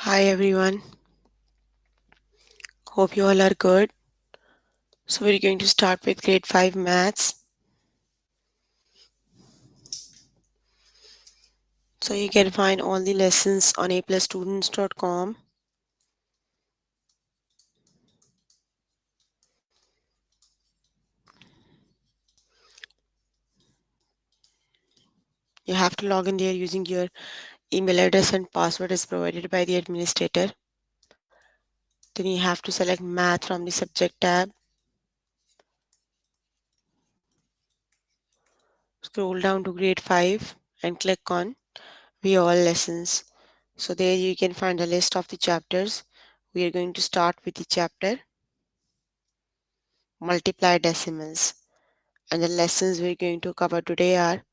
Hi everyone, hope you all are good. So we're going to start with grade 5 maths. So you can find all the lessons on aplusstudents.com. You have to log in there using your email address and password is provided by the administrator. Then you have to select math from the subject tab. Scroll down to grade 5 and click on view all lessons. So there you can find a list of the chapters. We are going to start with the chapter multiply decimals, and the lessons we're going to cover today are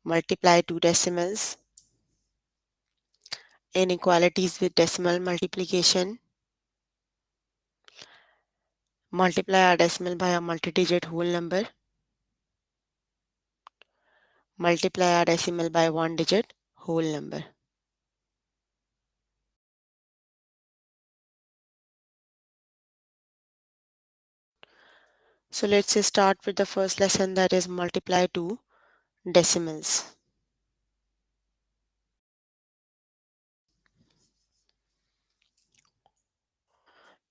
multiply two decimals, inequalities with decimal multiplication, multiply a decimal by a multi-digit whole number, multiply a decimal by one digit whole number. So let's just start with the first lesson, that is multiply two decimals.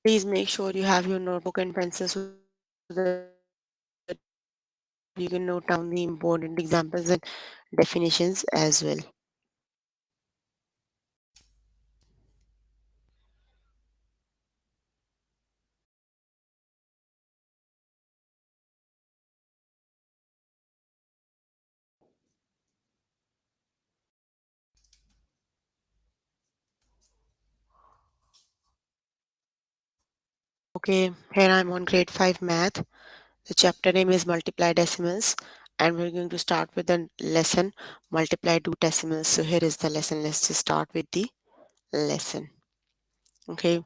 Please make sure you have your notebook and pencil so that you can note down the important examples and definitions as well. Okay, here I'm on grade 5 math. The chapter name is multiply decimals and we're going to start with the lesson multiply two decimals. So here is the lesson. Let's just start with the lesson. Okay,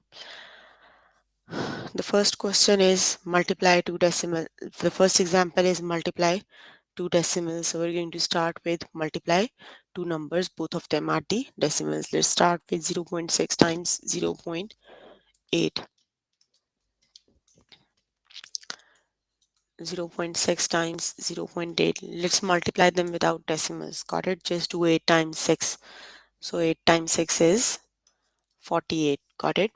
the first question is multiply two decimal. The first example is multiply two decimals. So we're going to start with multiply two numbers. Both of them are the decimals. Let's start with 0.6 times 0.8. 0.6 times 0.8. Let's multiply them without decimals. Got it? Just do 8 times 6. So 8 times 6 is 48. Got it?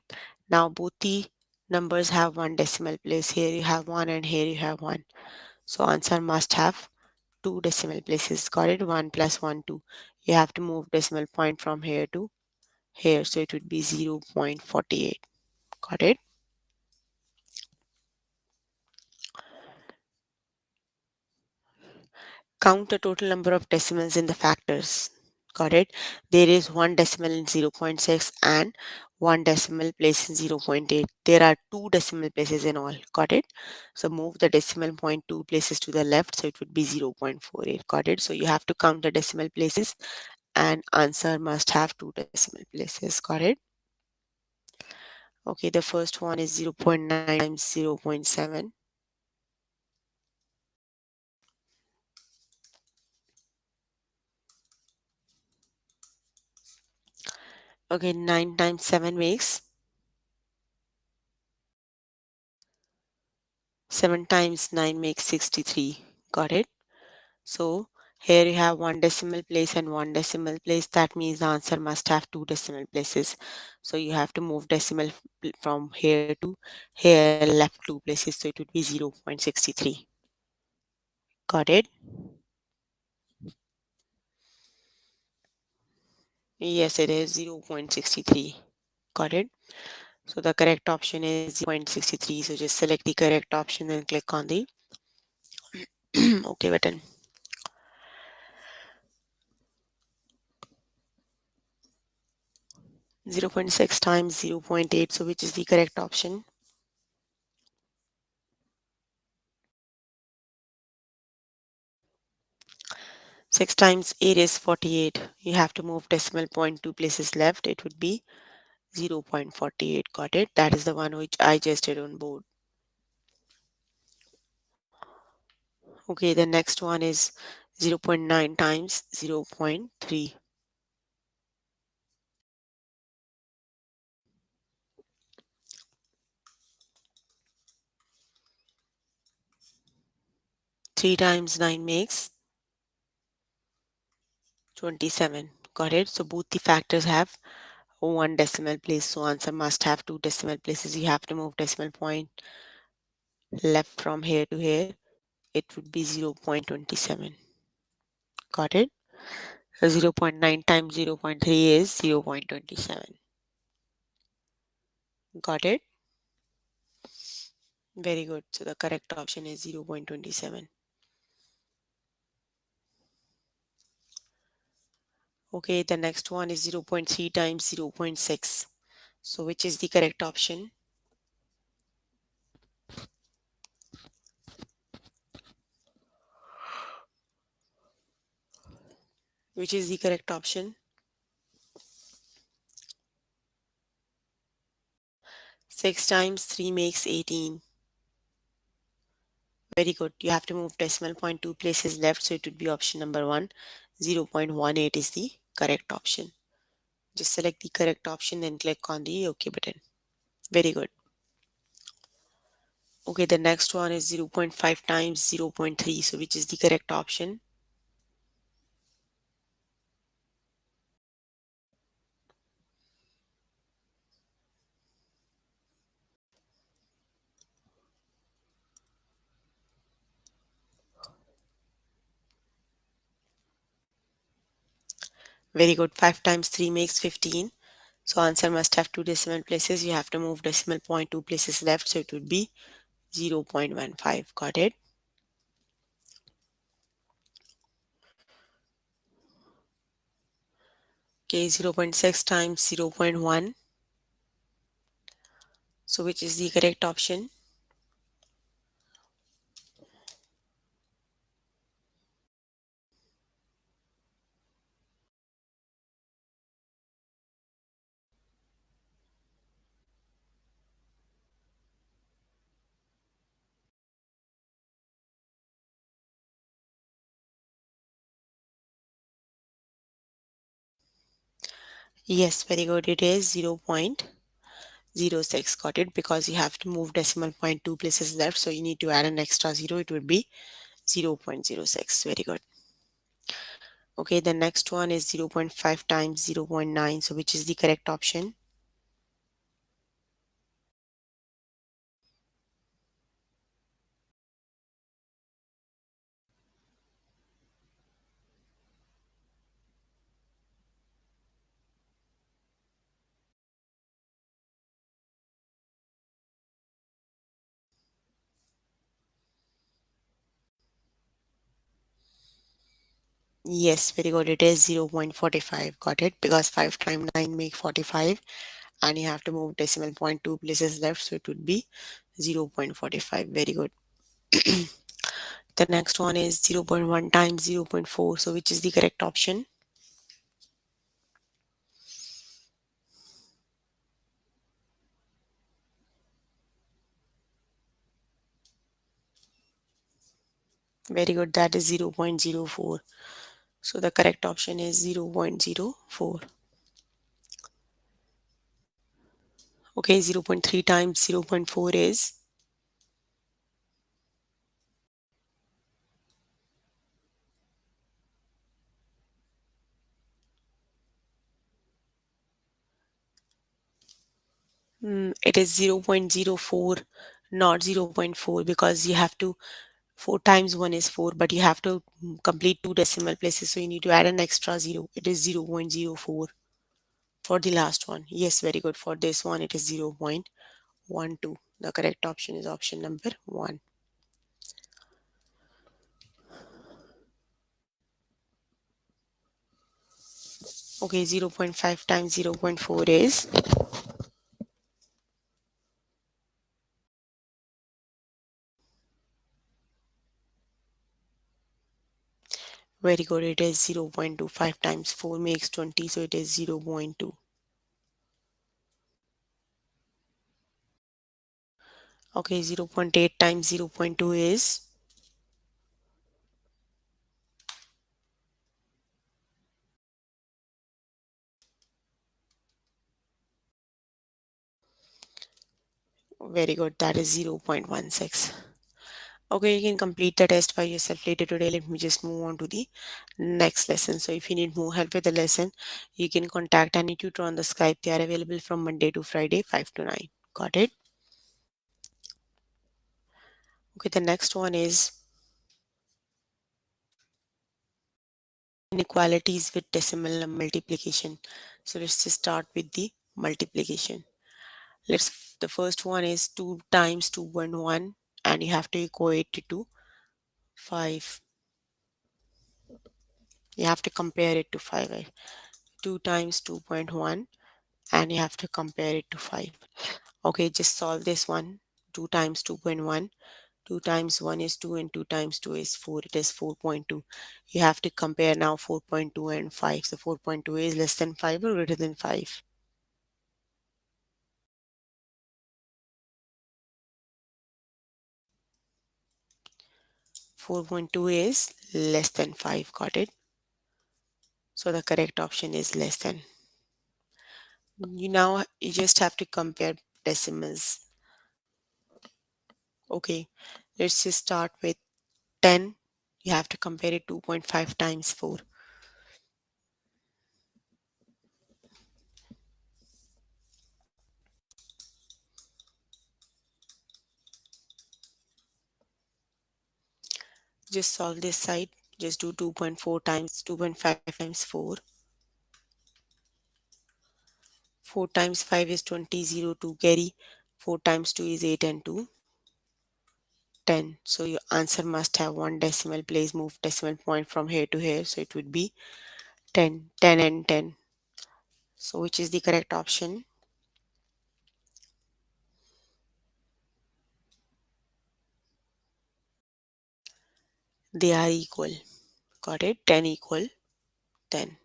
Now both the numbers have one decimal place. Here you have one and here you have one. So answer must have two decimal places. Got it? 1 plus 1, 2. You have to move decimal point from here to here. So it would be 0.48. Got it? Count the total number of decimals in the factors. Got it? There is one decimal in 0.6 and one decimal place in 0.8. There are two decimal places in all. Got it? So move the decimal point two places to the left. So it would be 0.48. Got it? So you have to count the decimal places and answer must have two decimal places. Got it? Okay, the first one is 0.9 times 0.7. Okay, 9 times 7 makes 7 times 9 makes 63. Got it? So here you have one decimal place and one decimal place. That means the answer must have two decimal places. So you have to move decimal from here to here, left two places. So it would be 0.63. Got it? Yes, it is 0.63. Got it? So the correct option is 0.63. So just select the correct option and click on the OK button. 0.6 times 0.8. So which is the correct option? 6 times 8 is 48. You have to move decimal point two places left. It would be 0.48. Got it? That is the one which I just did on board. Okay, the next one is 0.9 times 0.3. 3 times 9 makes 27. Got it? So both the factors have one decimal place. So answer must have two decimal places. You have to move decimal point left from here to here. It would be 0.27. Got it? So 0.9 times 0.3 is 0.27. Got it? Very good. So the correct option is 0.27. Okay, the next one is 0.3 times 0.6. So which is the correct option? Which is the correct option? 6 times 3 makes 18. Very good. You have to move decimal point two places left, so it would be option number 1. 0.18 is the correct option. Just select the correct option and click on the OK button. Very good. Okay, the next one is 0.5 times 0.3. So which is the correct option? Very good. 5 times 3 makes 15. So answer must have two decimal places. You have to move decimal point two places left. So it would be 0.15. Got it? Okay, 0.6 times 0.1. So which is the correct option? Yes, very good. It is 0.06. Got it? Because you have to move decimal point two places left. So you need to add an extra zero. It would be 0.06. Very good. Okay, the next one is 0.5 times 0.9. So which is the correct option? Yes, very good. It is 0.45. Got it? Because 5 times 9 make 45 and you have to move decimal point two places left. So it would be 0.45. Very good. The next one is 0.1 times 0.4. So which is the correct option? Very good. That is 0.04. So the correct option is 0.04. Okay, 0.3 times 0.4 is it is 0.04, not 0.4, because you have to 4 times 1 is 4, but you have to complete two decimal places, so you need to add an extra 0. It is 0.04 for the last one. Yes, very good. For this one, it is 0.12. The correct option is option number 1. Okay, 0.5 times 0.4 is very good. It is 0.25 times 4 makes 20, so it is 0.2. Okay, 0.8 times 0.2 is very good. That is 0.16. Okay, you can complete the test by yourself later today. Let me just move on to the next lesson. So if you need more help with the lesson, you can contact any tutor on the Skype. They are available from Monday to Friday, 5 to 9. Got it? Okay, the next one is inequalities with decimal multiplication. So let's just start with the multiplication. The first one is 2 times 2.1 and you have to equate it to 5. You have to compare it to 5. 2 times 2.1 and you have to compare it to 5. Okay, just solve this one. 2 times 2.1. 2 times 1 is 2 and 2 times 2 is 4. It is 4.2. You have to compare now 4.2 and 5. So 4.2 is less than 5 or greater than 5. 4.2 is less than 5. Got it? So the correct option is less than. You just have to compare decimals. Okay, let's just start with 10. You have to compare it 2.5 times 4. Just solve this side. Just do 2.4 times 2.5 times 4. 4 times 5 is 20, 0, 2 carry. 4 times 2 is 8 and 2, 10. So your answer must have one decimal place, move decimal point from here to here. So it would be 10, 10 and 10. So which is the correct option? They are equal. Got it? 10 equal 10.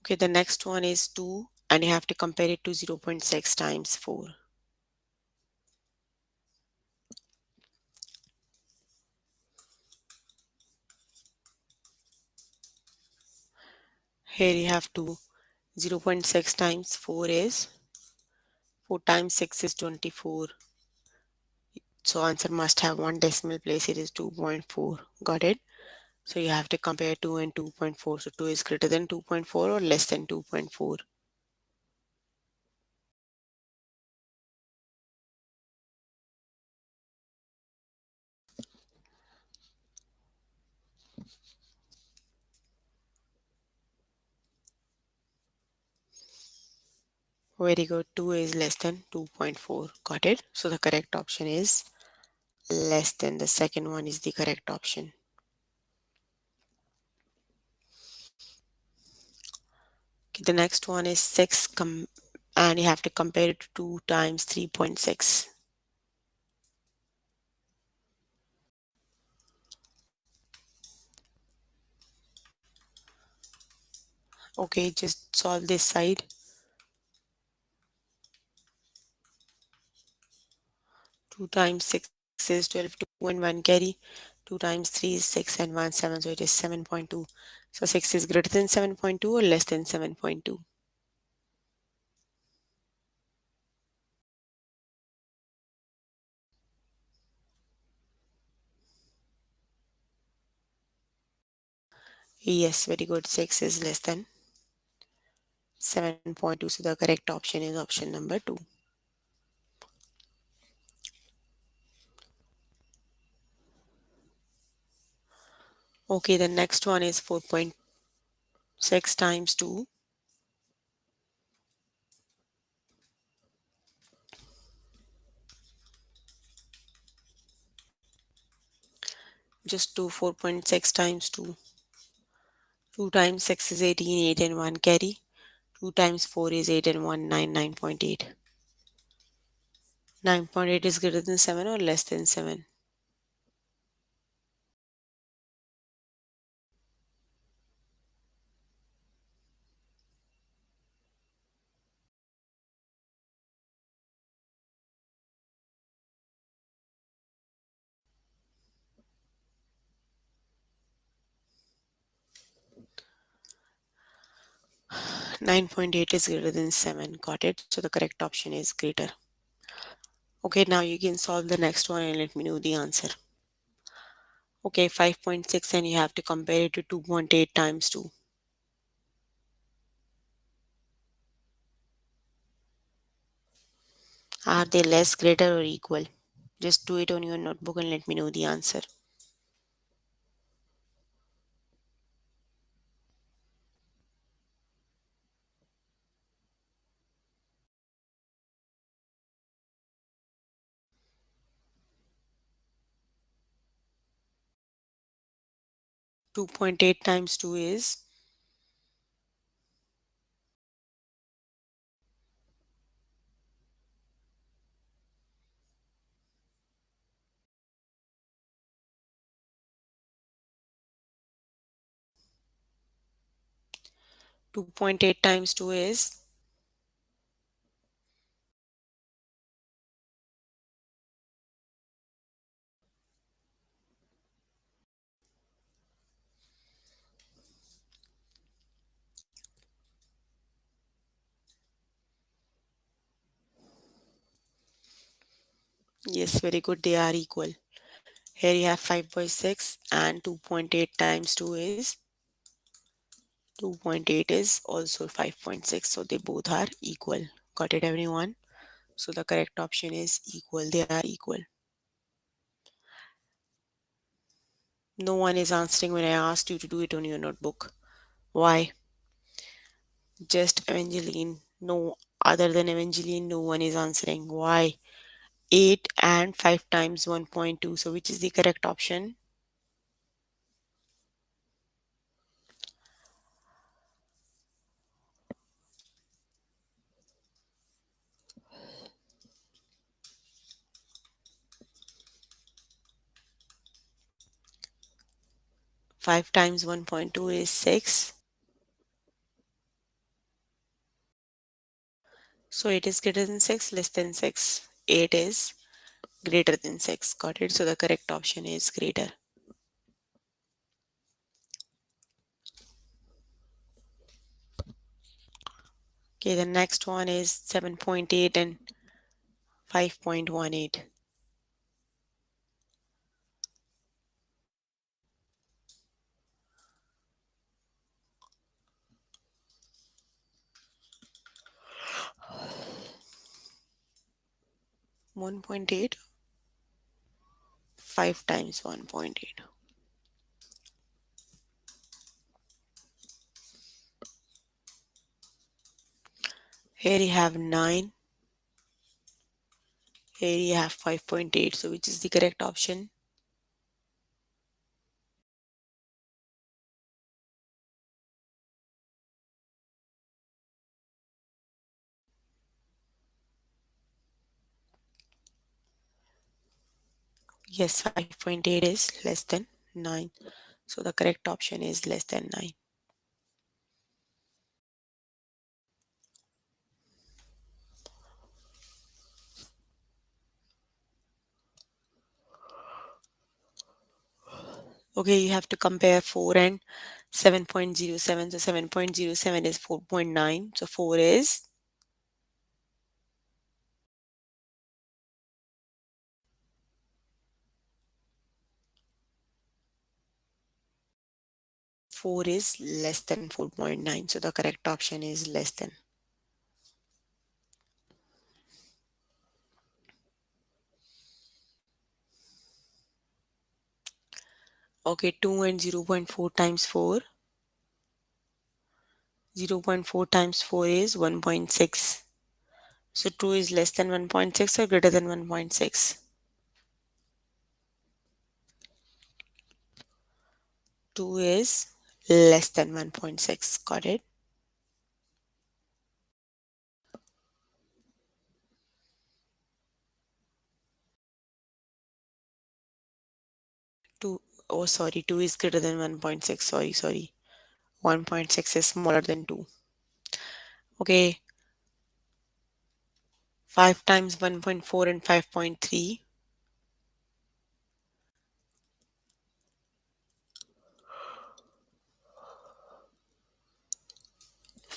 Okay, the next one is 2 and you have to compare it to 0.6 times 4. Here you have to 0.6 times 4 is 4 times 6 is 24. So answer must have one decimal place. It is 2.4. Got it? So you have to compare 2 and 2.4. So 2 is greater than 2.4 or less than 2.4. Very good. 2 is less than 2.4. Got it? So the correct option is less than. The second one is the correct option. Okay, the next one is 6 and you have to compare it to 2 times 3.6. Okay, just solve this side. 2 times 6 is 12, 2 and 1 carry. 2 times 3 is 6 and 1 7, so it is 7.2. So 6 is greater than 7.2 or less than 7.2. Yes, very good. 6 is less than 7.2. So the correct option is option number 2. Okay, the next one is 4.6 times 2. Just do 4.6 times 2. 2 times 6 is 18, 8 and 1 carry. 2 times 4 is 8 and 1, 9, 9.8. 9.8 is greater than 7 or less than 7. 9.8 is greater than 7. Got it? So the correct option is greater. Okay, now you can solve the next one and let me know the answer. Okay, 5.6 and you have to compare it to 2.8 times 2. Are they less, greater or equal? Just do it on your notebook and let me know the answer. 2.8 times 2 is 2.8 times 2 is 'Yes, very good. They are equal. Here you have 5.6 and 2.8 times 2 is 2.8 is also 5.6. So they both are equal. Got it, everyone? So the correct option is equal. They are equal. No one is answering when I asked you to do it on your notebook. Why? Just Evangeline. No, other than Evangeline, no one is answering. Why? 8 and 5 times 1.2. So which is the correct option? 5 times 1.2 is 6. So 8 is greater than 6, less than 6. 8 is greater than 6. Got it? So the correct option is greater. Okay, the next one is 7.8 and 5.18. 1.8, 5 times 1.8. Here you have 9. Here you have 5.8. So which is the correct option? Yes, 5.8 is less than 9. So the correct option is less than 9. Okay, you have to compare 4 and 7.07. So 7.07 is 4.9. So 4 is 4 is less than 4.9. So the correct option is less than. Okay, 2 and 0.4 times 4. 0.4 times 4 is 1.6. So 2 is less than 1.6 or greater than 1.6. 2 is less than 1.6. Got it? 2, oh sorry, 2 is greater than 1.6. Sorry. 1.6 is smaller than 2. Okay, 5 times 1.4 and 5.3.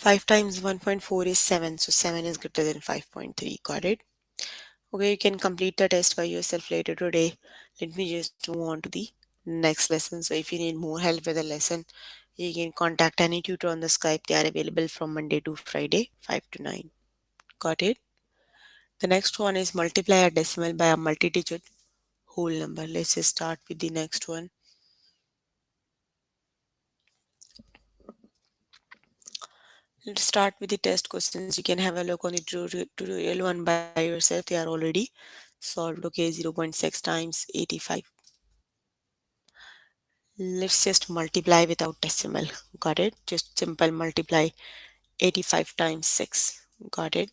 5 times 1.4 is 7, so 7 is greater than 5.3. Got it? Okay, you can complete the test by yourself later today. Let me just move on to the next lesson. So if you need more help with the lesson, you can contact any tutor on the Skype. They are available from Monday to Friday, 5 to 9. Got it? The next one is multiply a decimal by a multi-digit whole number. Let's just start with the next one. Let's start with the test questions. You can have a look on the tutorial one by yourself. They are already solved. Okay, 0.6 times 85. Let's just multiply without decimal. Got it? Just simple multiply 85 times 6. Got it?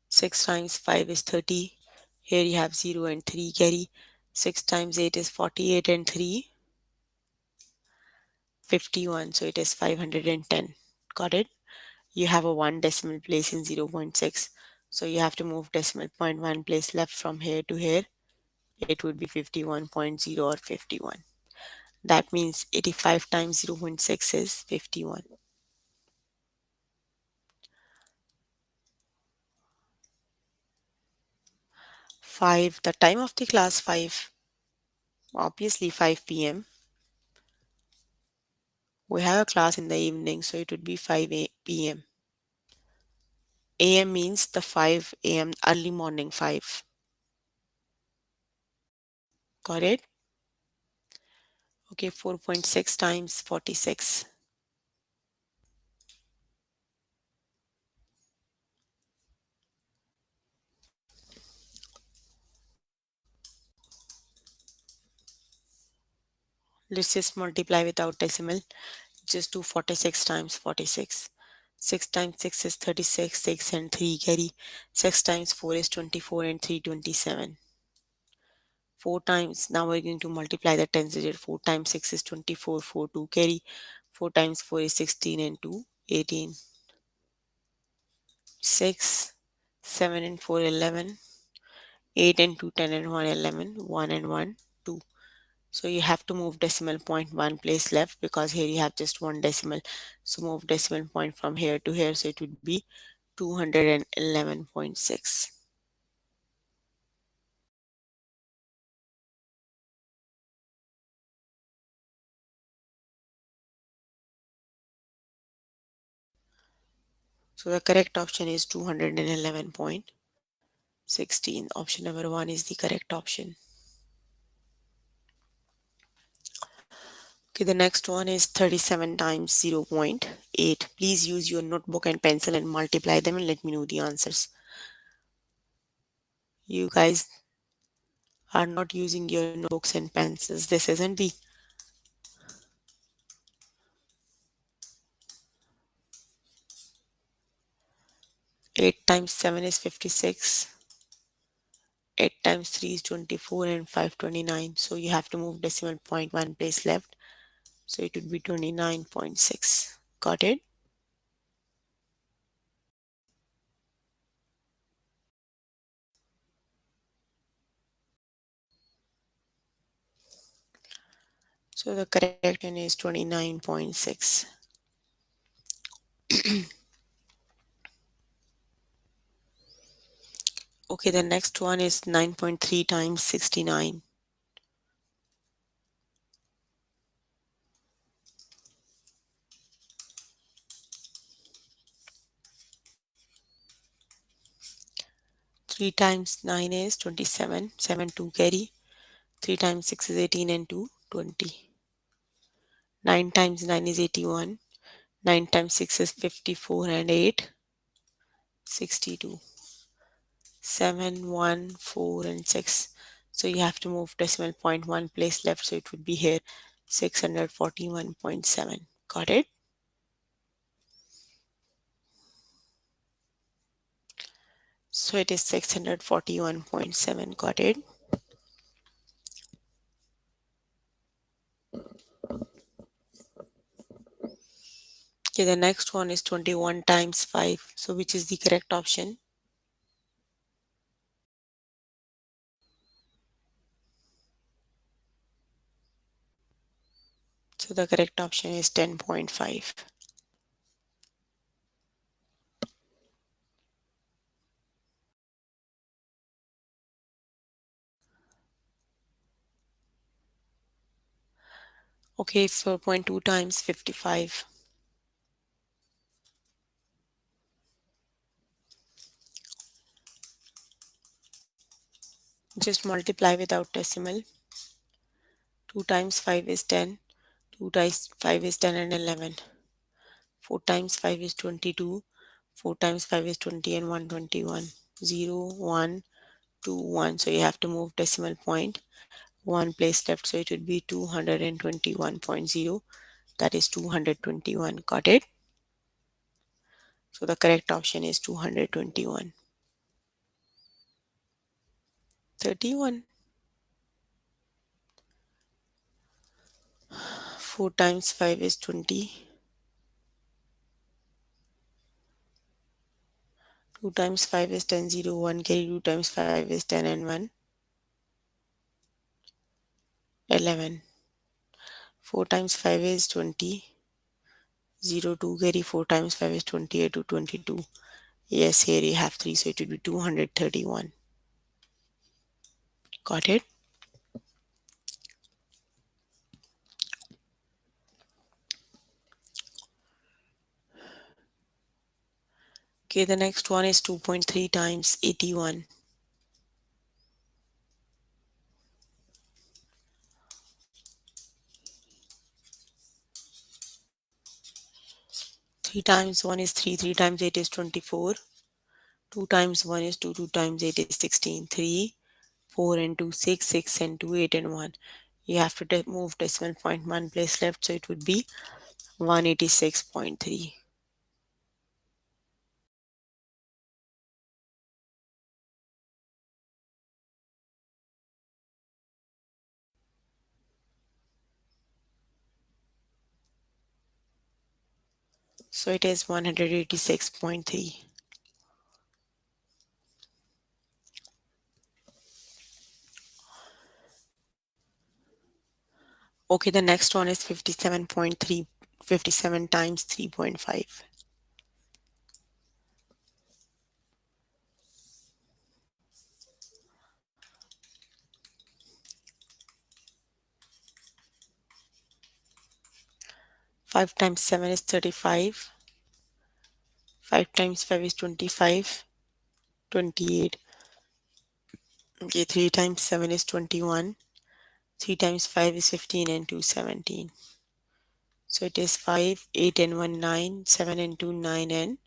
6 times 5 is 30. Here you have 0 and 3 carry. 6 times 8 is 48 and 3, 51. So it is 510. Got it? You have a 1 decimal place in 0.6. So you have to move decimal point 1 place left from here to here. It would be 51.0 or 51. That means 85 times 0.6 is 51. 5. The time of the class 5. Obviously 5 p.m. We have a class in the evening, so it would be 5 p.m. AM means the 5 a.m. early morning 5. Got it? Okay, 4.6 times 46. Let's just multiply without decimal. Just do 46 times 46. 6 times 6 is 36, 6 and 3 carry. 6 times 4 is 24 and 3 27. 4 times, now we're going to multiply the tens digit. 4 times 6 is 24, 4 2 carry. 4 times 4 is 16 and 2 18. 6, 7 and 4 11. 8 and 2 10 and 1 11. 1 and 1 2. So you have to move decimal point 1 place left because here you have just one decimal. So move decimal point from here to here. So it would be 211.6. So the correct option is 211.16. Option number 1 is the correct option. Okay, the next one is 37 times 0.8. Please use your notebook and pencil and multiply them and let me know the answers. You guys are not using your notebooks and pencils. This isn't the 8 times 7 is 56. 8 times 3 is 24 and 5 29. So you have to move decimal point 1 place left. So it would be 29.6. Got it? So the correct one is 29.6. Okay, the next one is 9.3 times 69. 3 times 9 is 27. 7 2 carry. 3 times 6 is 18 and 2 20. 9 times 9 is 81. 9 times 6 is 54 and 8 62. 7 1 4 and 6. So you have to move decimal point 1 place left. So it would be here 641.7. Got it? So it is 641.7. Got it? Okay, the next one is 21 times 5. So which is the correct option? So the correct option is 10.5. Okay, 4.2 times 55. Just multiply without decimal. 2 times 5 is 10. 2 times 5 is 10 and 11. 4 times 5 is 22. 4 times 5 is 20 and 121. 0, 1, 2, 1. So you have to move decimal point. One place left, so it would be 221.0. That is 221. Got it? So the correct option is 221. 31. 4 times 5 is 20. 2 times 5 is 10, 0, 1. Carry 2 times 5 is 10 and 1. 11. 4 times 5 is 20. 0, 2. Carry 4 times 5 is 28 to 22. Yes, here you have 3, so it would be 231. Got it? Okay, the next one is 2.3 times 81. 3 times 1 is 3. 3 times 8 is 24. 2 times 1 is 2. 2 times 8 is 16. 3, 4 and 2, 6. 6 and 2, 8 and 1. You have to move decimal point one place left, so it would be 186.3. So it is 186.3. Okay, the next one is 57.3. 57 times 3.5. 5 times 7 is 35. 5 times 5 is 25. 28. Okay, 3 times 7 is 21. 3 times 5 is 15 and 2 17. So it is 5, 8 and 1 9, 7 and 2 9 and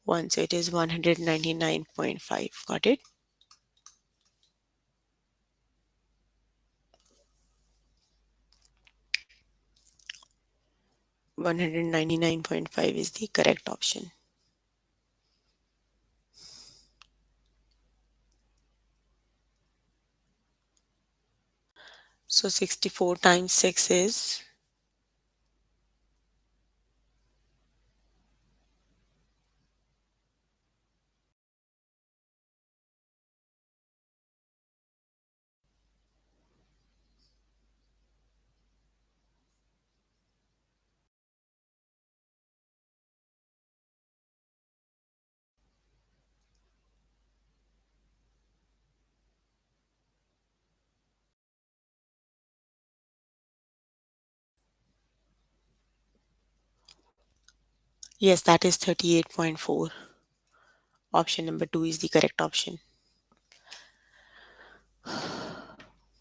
1. So it is 199.5. Got it? 199.5 is the correct option. So 64 times 6 is, yes, that is 38.4. Option number 2 is the correct option.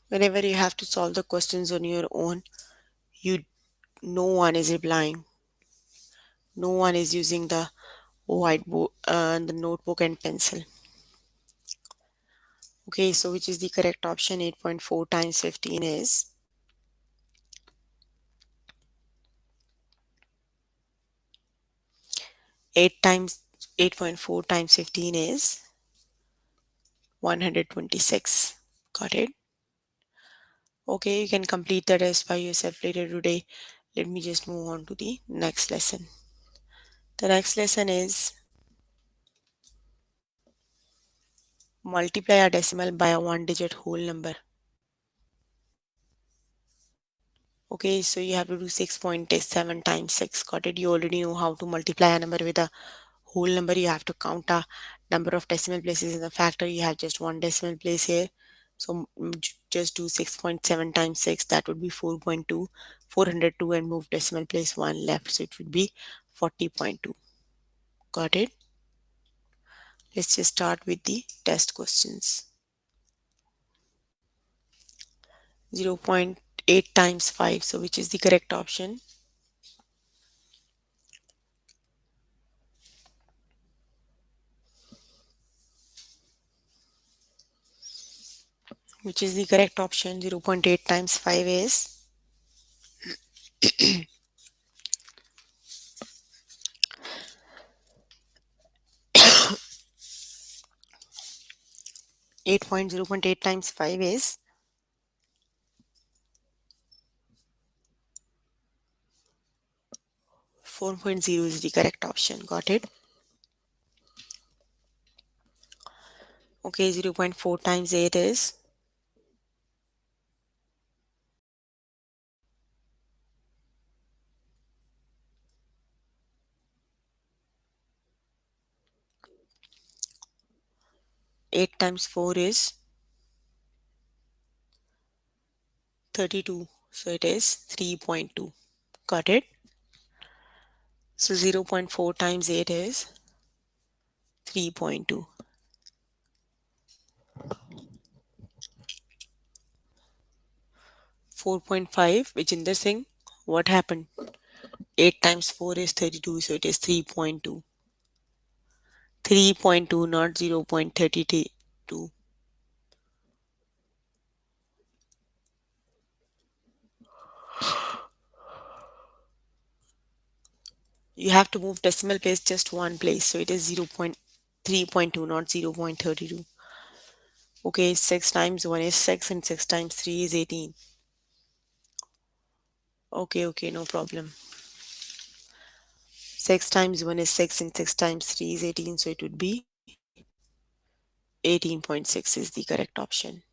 Whenever you have to solve the questions on your own, you no one is replying. No one is using the whiteboard, the notebook and pencil. Okay, so which is the correct option? 8.4 times 15 is 8 times 8.4 times 15 is 126. Got it? Okay, you can complete the test by yourself later today. Let me just move on to the next lesson. The next lesson is multiply a decimal by a one digit whole number. Okay, so you have to do 6.7 times 6. Got it? You already know how to multiply a number with a whole number. You have to count a number of decimal places in the factor. You have just one decimal place here. So just do 6.7 times 6, that would be 4.2, 402, and move decimal place 1 left. So it would be 40.2. Got it? Let's just start with the test questions. 0.8 times 5. So which is the correct option? Which is the correct option? 0.8 times 5 is 0.8 times 5 is 4.0 is the correct option. Got it? Okay, 0.4 times 8 is 8 times 4 is 32. So it is 3.2. Got it? So 0.4 times 8 is 3.2. 4.5, Vijinder Singh, what happened? 8 times 4 is 32, so it is 3.2. 3.2, not 0.32. You have to move decimal place just one place, so it is 0.3.2, not 0.32. Okay, 6 times 1 is 6 and 6 times 3 is 18. Okay, no problem. 6 times 1 is 6 and 6 times 3 is 18, so it would be 18.6 is the correct option.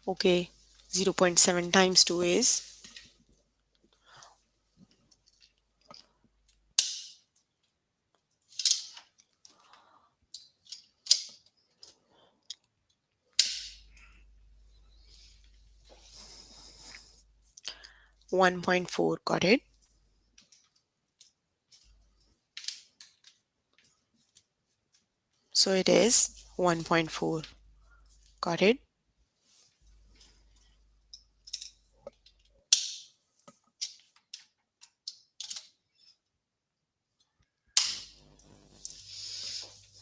Okay, 0.7 times 2 is 1.4. Got it? So it is 1.4. Got it?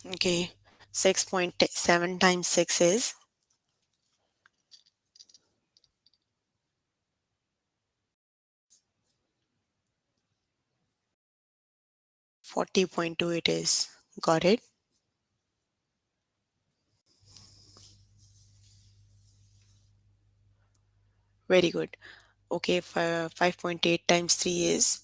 Okay, 6.7 times 6 is 40.2 it is. Got it? Very good. Okay, 5.8 times 3 is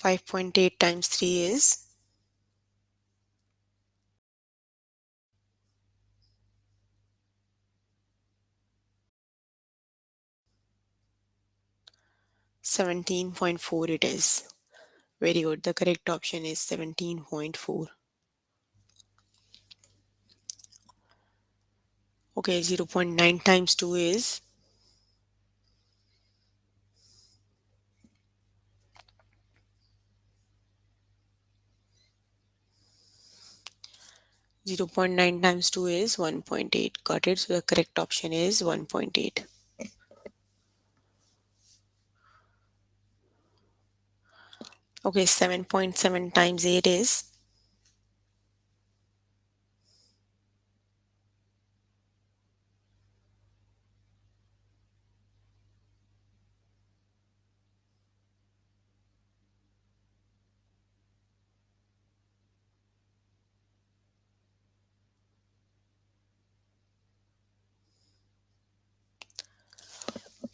5.8 times 3 is 17.4 it is. Very good. The correct option is 17.4. Okay, 0.9 times 2 is 0.9 times 2 is 1.8. Got it? So the correct option is 1.8. Okay, 7.7 times 8 is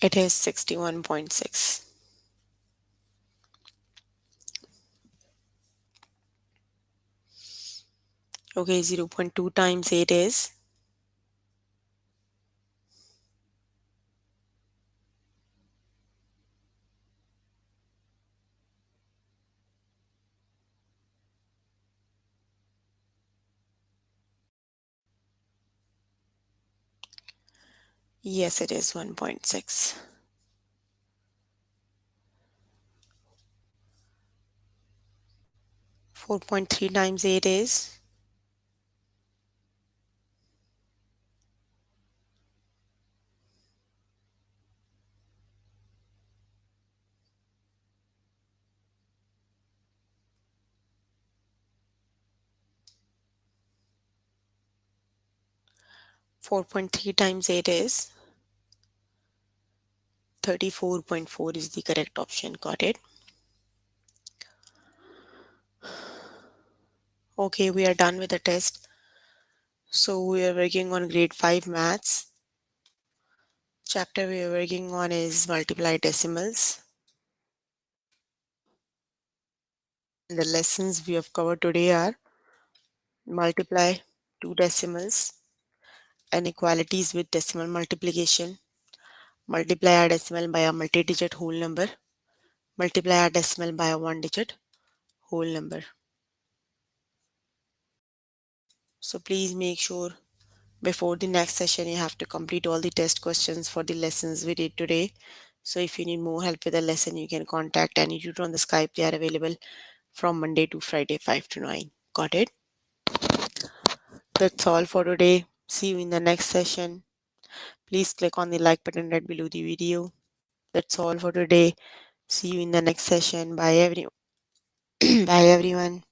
61.6. Okay, 0.2 times 8 is 1.6. 4.3 times 8 is 4.3 times 8 is 34.4 is the correct option. Got it? Okay, we are done with the test. So we are working on grade 5 maths. Chapter we are working on is multiply decimals. The lessons we have covered today are multiply two decimals, inequalities with decimal multiplication, multiply a decimal by a multi-digit whole number, multiply a decimal by a one-digit whole number. So please make sure before the next session you have to complete all the test questions for the lessons we did today. So if you need more help with the lesson, you can contact any tutor on the Skype. They are available from Monday to Friday 5 to 9. Got it? That's all for today. See you in the next session. Please click on the like button right below the video. That's all for today. See you in the next session. Bye everyone. Bye everyone.